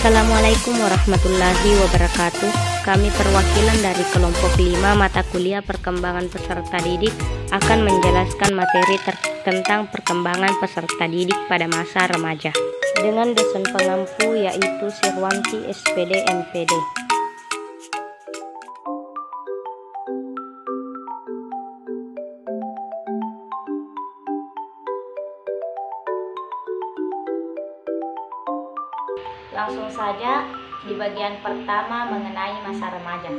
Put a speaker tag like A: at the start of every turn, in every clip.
A: Assalamualaikum warahmatullahi wabarakatuh. Kami perwakilan dari kelompok 5 mata kuliah perkembangan peserta didik akan menjelaskan materi tentang perkembangan peserta didik pada masa remaja dengan dosen pengampu yaitu Sirwanti SPD MPD.
B: Langsung saja di bagian pertama mengenai masa remaja.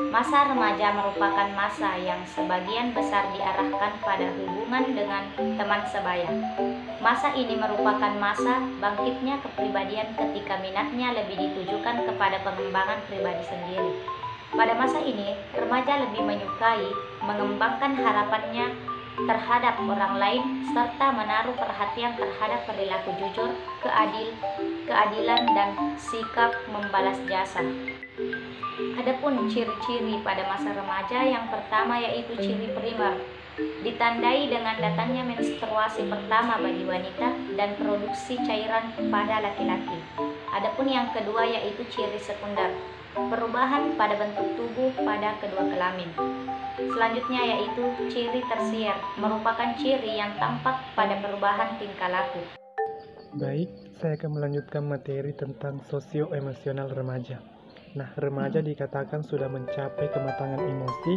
B: Masa remaja merupakan masa yang sebagian besar diarahkan pada hubungan dengan teman sebaya. Masa ini merupakan masa bangkitnya kepribadian ketika minatnya lebih ditujukan kepada pengembangan pribadi sendiri. Pada masa ini, remaja lebih menyukai mengembangkan harapannya terhadap orang lain serta menaruh perhatian terhadap perilaku jujur, keadilan dan sikap membalas jasa. Adapun ciri-ciri pada masa remaja, yang pertama yaitu ciri primer, ditandai dengan datangnya menstruasi pertama bagi wanita dan produksi cairan pada laki-laki. Adapun yang kedua yaitu ciri sekunder, perubahan pada bentuk tubuh pada kedua kelamin. Selanjutnya yaitu ciri tersier, merupakan ciri yang tampak pada perubahan tingkah laku.
C: Baik, saya akan melanjutkan materi tentang sosio-emosional remaja. Nah, remaja dikatakan sudah mencapai kematangan emosi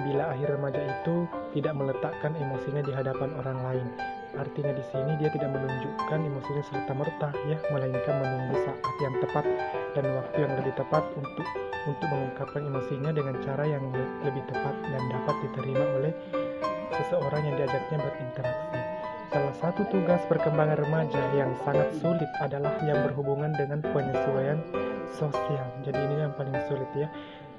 C: bila akhir remaja itu tidak meletakkan emosinya di hadapan orang lain. Artinya di sini dia tidak menunjukkan emosinya serta-merta, melainkan menunggu saat yang tepat dan waktu yang lebih tepat untuk mengungkapkan emosinya dengan cara yang lebih tepat dan dapat diterima oleh seseorang yang diajaknya berinteraksi. Salah satu tugas perkembangan remaja yang sangat sulit adalah yang berhubungan dengan penyesuaian sosial. Jadi ini yang paling sulit ya.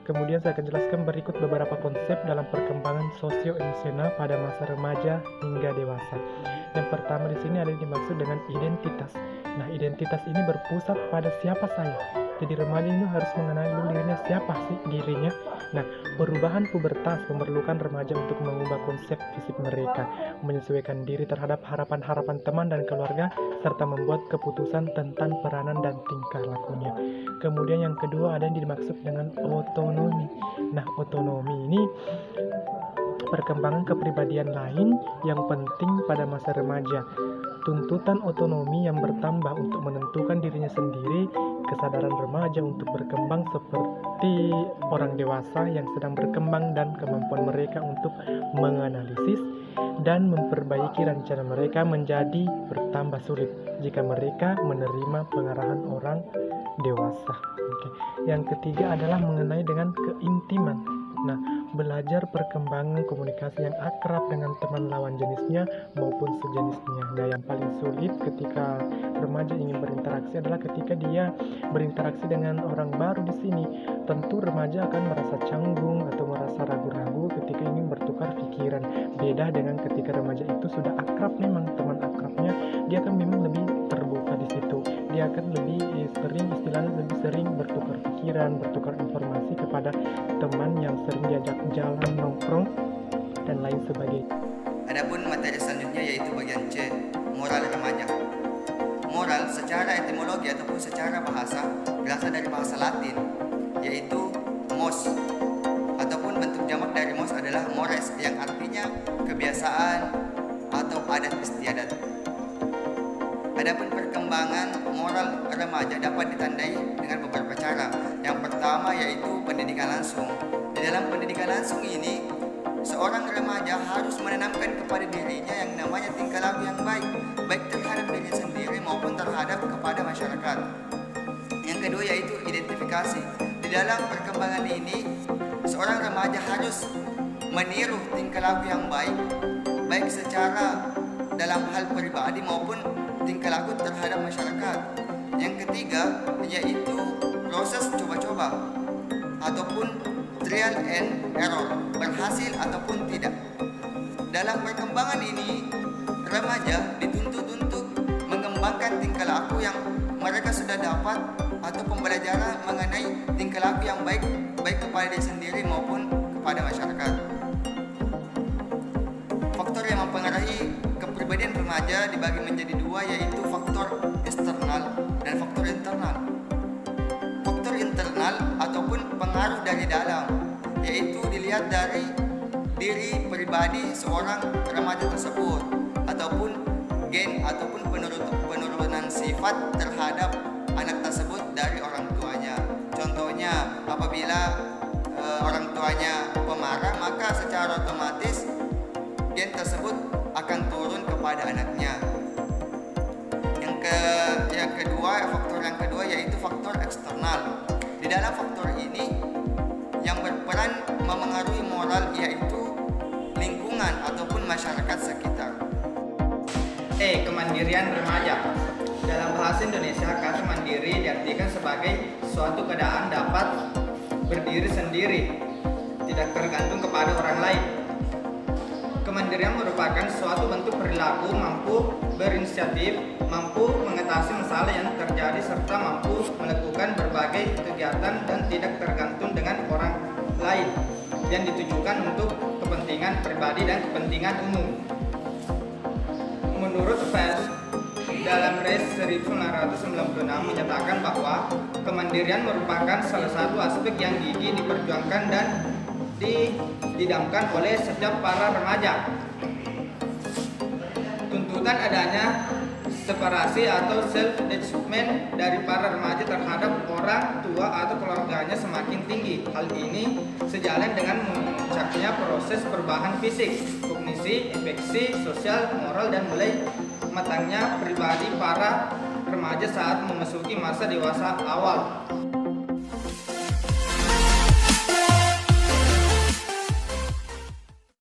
C: Kemudian saya akan jelaskan berikut beberapa konsep dalam perkembangan sosio-emosional pada masa remaja hingga dewasa. Yang pertama di sini ada yang dimaksud dengan identitas. Nah, identitas ini berpusat pada siapa saya. Jadi remaja ini harus mengenali dulu dirinya, siapa sih dirinya. Nah, perubahan pubertas memerlukan remaja untuk mengubah konsep fisik mereka, menyesuaikan diri terhadap harapan-harapan teman dan keluarga, serta membuat keputusan tentang peranan dan tingkah lakunya. Kemudian yang kedua ada yang dimaksud dengan otonomi. Nah, otonomi ini perkembangan kepribadian lain yang penting pada masa remaja. Tuntutan otonomi yang bertambah untuk menentukan dirinya sendiri, kesadaran remaja untuk berkembang seperti orang dewasa yang sedang berkembang, dan kemampuan mereka untuk menganalisis dan memperbaiki rencana mereka menjadi bertambah sulit jika mereka menerima pengarahan orang dewasa. Yang ketiga adalah mengenai dengan keintiman. Nah, belajar perkembangan komunikasi yang akrab dengan teman lawan jenisnya maupun sejenisnya. Nah, yang paling sulit ketika remaja ingin berinteraksi adalah ketika dia berinteraksi dengan orang baru di sini. Tentu remaja akan merasa canggung atau merasa ragu-ragu ketika ingin bertukar pikiran. Beda dengan ketika remaja itu sudah akrab, memang teman akrabnya, dia akan memang lebih terbuka di situ. Dia akan lebih sering bertukar pikiran, bertukar informasi kepada teman yang sering diajak jalan, nongkrong, dan lain sebagainya.
D: Adapun materi selanjutnya yaitu bagian C, moral remaja. Moral secara etimologi ataupun secara bahasa berasal dari bahasa Latin, yaitu mos, ataupun bentuk jamak dari mos adalah mores, yang artinya kebiasaan atau adat istiadat. Adapun perkembangan moral remaja dapat ditandai dengan beberapa cara. Yang pertama yaitu pendidikan langsung. Di dalam pendidikan langsung ini, seorang remaja harus menanamkan kepada dirinya yang namanya tingkah laku yang baik terhadap diri sendiri maupun terhadap kepada masyarakat. Yang kedua yaitu identifikasi. Di dalam perkembangan ini, seorang remaja harus meniru tingkah laku yang baik secara dalam hal pribadi maupun tingkah laku terhadap masyarakat. Yang ketiga yaitu proses coba-coba ataupun trial and error, berhasil ataupun tidak. Dalam perkembangan ini, remaja dituntut untuk mengembangkan tingkah laku yang mereka sudah dapat atau pembelajaran mengenai tingkah laku yang baik kepada diri sendiri maupun kepada masyarakat. Faktor yang mempengaruhi kepribadian remaja dibagi menjadi dua, yaitu faktor eksternal dan faktor internal. pengaruh dari dalam, yaitu dilihat dari diri pribadi seorang remaja tersebut, ataupun gen ataupun penurunan sifat terhadap anak tersebut dari orang tuanya. Contohnya, apabila orang tuanya pemarah, maka secara otomatis gen tersebut akan turun kepada anaknya. Faktor yang kedua yaitu faktor eksternal. Di dalam faktor ini yang berperan memengaruhi moral yaitu lingkungan ataupun masyarakat sekitar.
E: Kemandirian remaja. Dalam bahasa Indonesia, kata mandiri diartikan sebagai suatu keadaan dapat berdiri sendiri, tidak tergantung kepada orang lain. Kemandirian merupakan suatu bentuk perilaku mampu berinisiatif, mampu mengatasi masalah yang terjadi, serta mampu melakukan berbagai kegiatan dan tidak tergantung dengan orang lain yang ditujukan untuk kepentingan pribadi dan kepentingan umum. Menurut Fels, dalam Res 1996 menyatakan bahwa kemandirian merupakan salah satu aspek yang gigih diperjuangkan dan didamkan oleh setiap para remaja. Tuntutan adanya separasi atau self-detachment dari para remaja terhadap orang tua atau keluarganya semakin tinggi. Hal ini sejalan dengan memuncaknya proses perubahan fisik, kognisi, afeksi, sosial, moral, dan mulai matangnya pribadi para remaja saat memasuki masa dewasa awal.